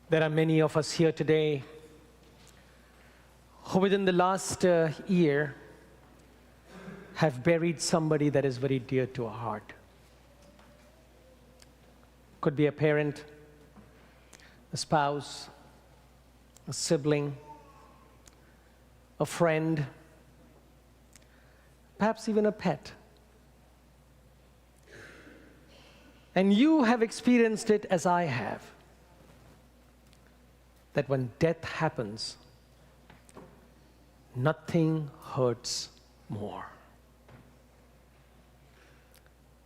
There are many of us here today who within the last year have buried somebody that is very dear to our heart. Could be a parent, a spouse, a sibling, a friend, perhaps even a pet. And you have experienced it as I have, that when death happens, nothing hurts more.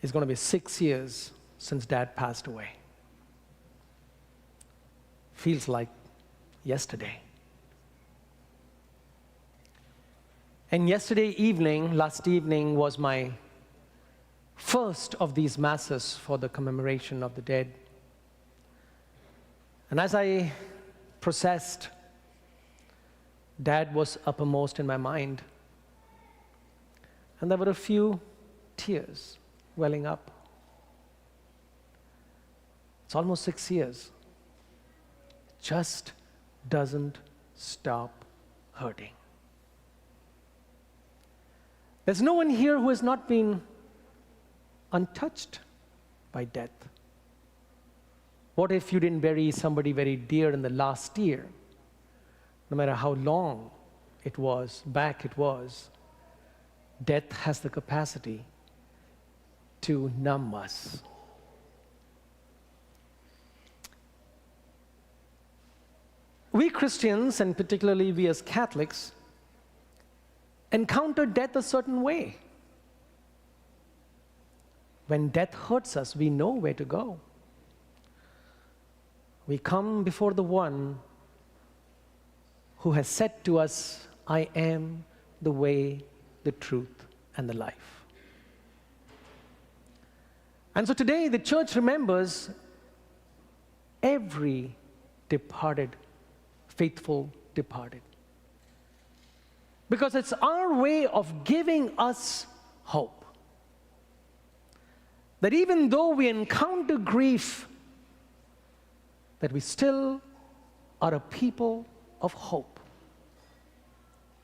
It's going to be 6 years since Dad passed away. Feels like yesterday. And last evening was my first of these masses for the commemoration of the dead. And as I processed, Dad was uppermost in my mind. And there were a few tears welling up. It's almost 6 years. It just doesn't stop hurting. There's no one here who has not been untouched by death. What if you didn't bury somebody very dear in the last year? No matter how long it was, death has the capacity to numb us. We Christians, and particularly we as Catholics, encounter death a certain way. When death hurts us, we know where to go. We come before the one who has said to us, I am the way, the truth, and the life. And so today the church remembers every departed, faithful departed. Because it's our way of giving us hope. That even though we encounter grief, that we still are a people of hope.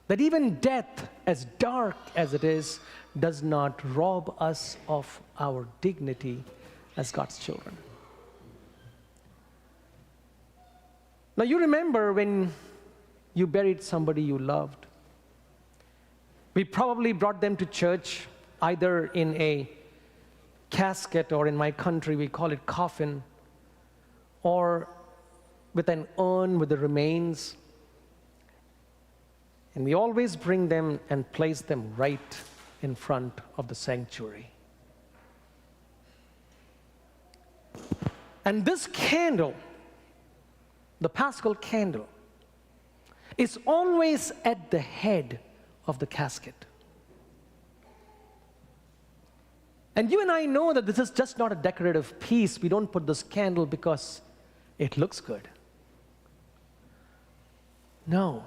That even death, as dark as it is, does not rob us of our dignity as God's children. Now you remember when you buried somebody you loved. We probably brought them to church either in a casket, or in my country we call it coffin, or with an urn with the remains. And we always bring them and place them right in front of the sanctuary. And this candle, the Paschal candle, is always at the head of the casket. And you and I know that this is just not a decorative piece. We don't put this candle because it looks good. No.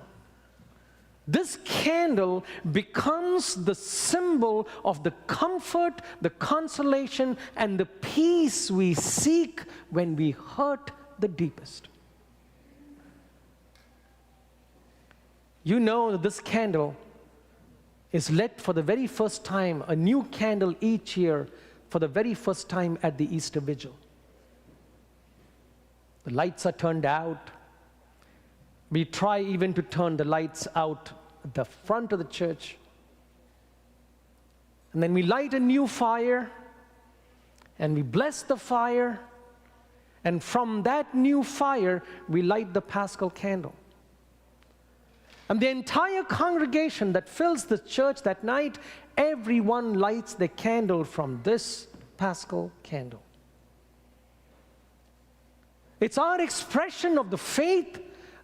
This candle becomes the symbol of the comfort, the consolation, and the peace we seek when we hurt the deepest. You know that this candle is lit for the very first time, a new candle each year, for the very first time at the Easter Vigil. The lights are turned out. We try even to turn the lights out at the front of the church. And then we light a new fire, and we bless the fire, and from that new fire, we light the Paschal candle. And the entire congregation that fills the church that night, everyone lights the candle from this Paschal candle. It's our expression of the faith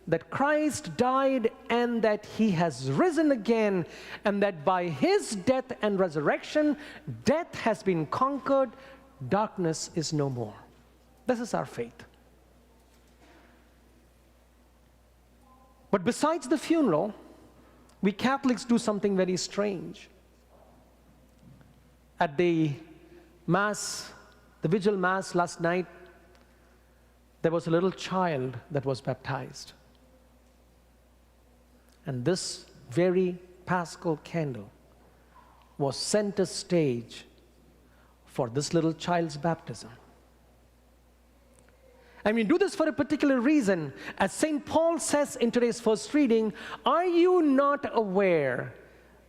that Christ died and that He has risen again, and that by His death and resurrection, death has been conquered, darkness is no more. This is our faith. But besides the funeral, we Catholics do something very strange. At the Mass, the Vigil Mass last night, there was a little child that was baptized. And this very Paschal candle was center stage for this little child's baptism. And we do this for a particular reason. As St. Paul says in today's first reading, are you not aware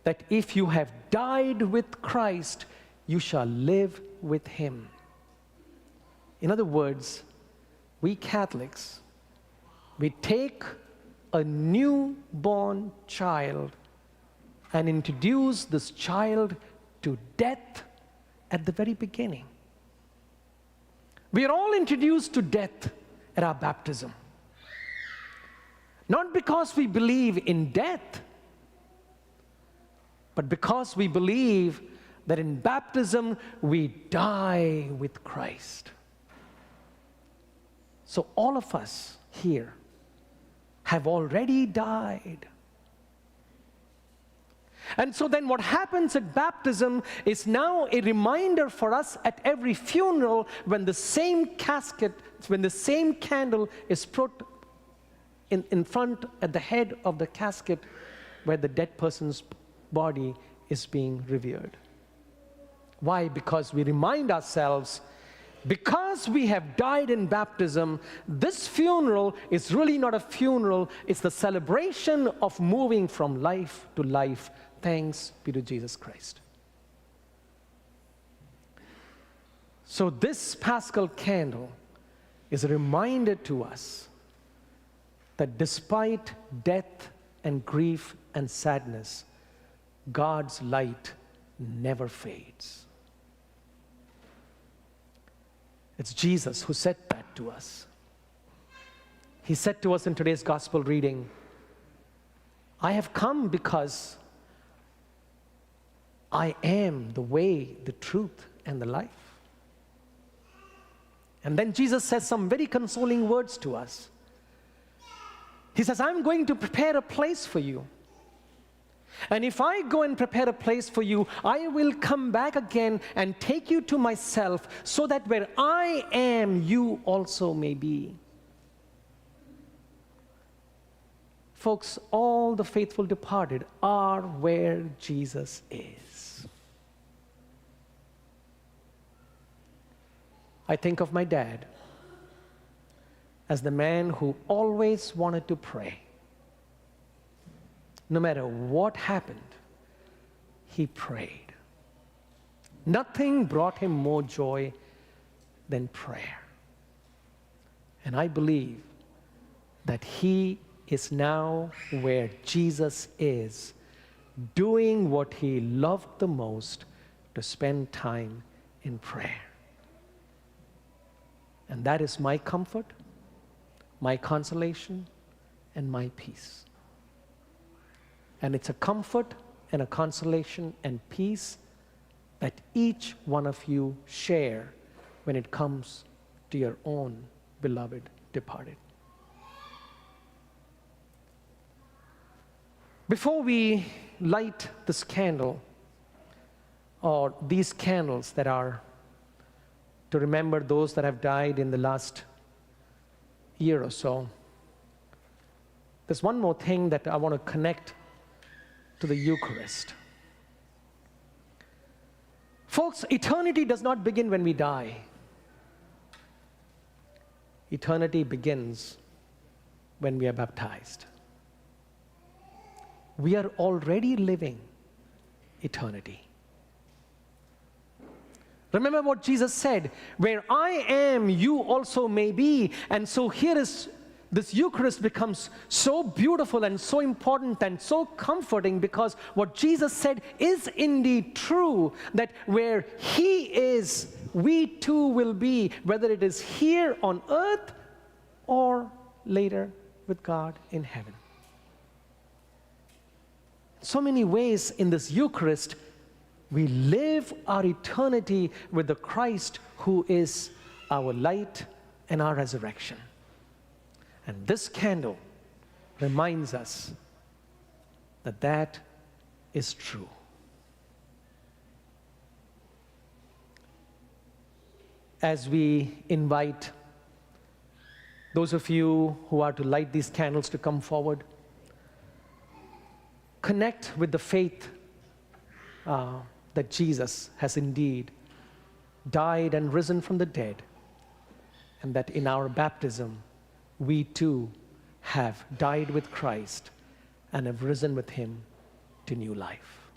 that if you have died with Christ, you shall live with him? In other words, we Catholics, we take a newborn child and introduce this child to death at the very beginning. We are all introduced to death at our baptism. Not because we believe in death, but because we believe that in baptism we die with Christ. So all of us here have already died. And so then what happens at baptism is now a reminder for us at every funeral when the same casket, when the same candle is put in front at the head of the casket where the dead person's body is being revered. Why? Because we remind ourselves, because we have died in baptism, this funeral is really not a funeral, it's the celebration of moving from life to life. Thanks be to Jesus Christ. So this Paschal candle is a reminder to us that despite death and grief and sadness, God's light never fades. It's Jesus who said that to us. He said to us in today's gospel reading, I have come because I am the way, the truth, and the life. And then Jesus says some very consoling words to us. He says, I'm going to prepare a place for you. And if I go and prepare a place for you, I will come back again and take you to myself, so that where I am, you also may be. Folks, all the faithful departed are where Jesus is. I think of my dad as the man who always wanted to pray. No matter what happened, he prayed. Nothing brought him more joy than prayer. And I believe that he is now where Jesus is, doing what he loved the most, to spend time in prayer. And that is my comfort, my consolation, and my peace. And it's a comfort and a consolation and peace that each one of you share when it comes to your own beloved departed. Before we light this candle, or these candles that are to remember those that have died in the last year or so, there's one more thing that I want to connect to the Eucharist. Folks, eternity does not begin when we die. Eternity begins when we are baptized. We are already living eternity. Remember what Jesus said, where I am, you also may be. And so here is, this Eucharist becomes so beautiful and so important and so comforting, because what Jesus said is indeed true, that where he is, we too will be, whether it is here on earth or later with God in heaven. So many ways in this Eucharist, we live our eternity with the Christ who is our light and our resurrection. And this candle reminds us that that is true. As we invite Those of you who are to light these candles to come forward, connect with the faith that Jesus has indeed died and risen from the dead, and that in our baptism, we too have died with Christ and have risen with him to new life.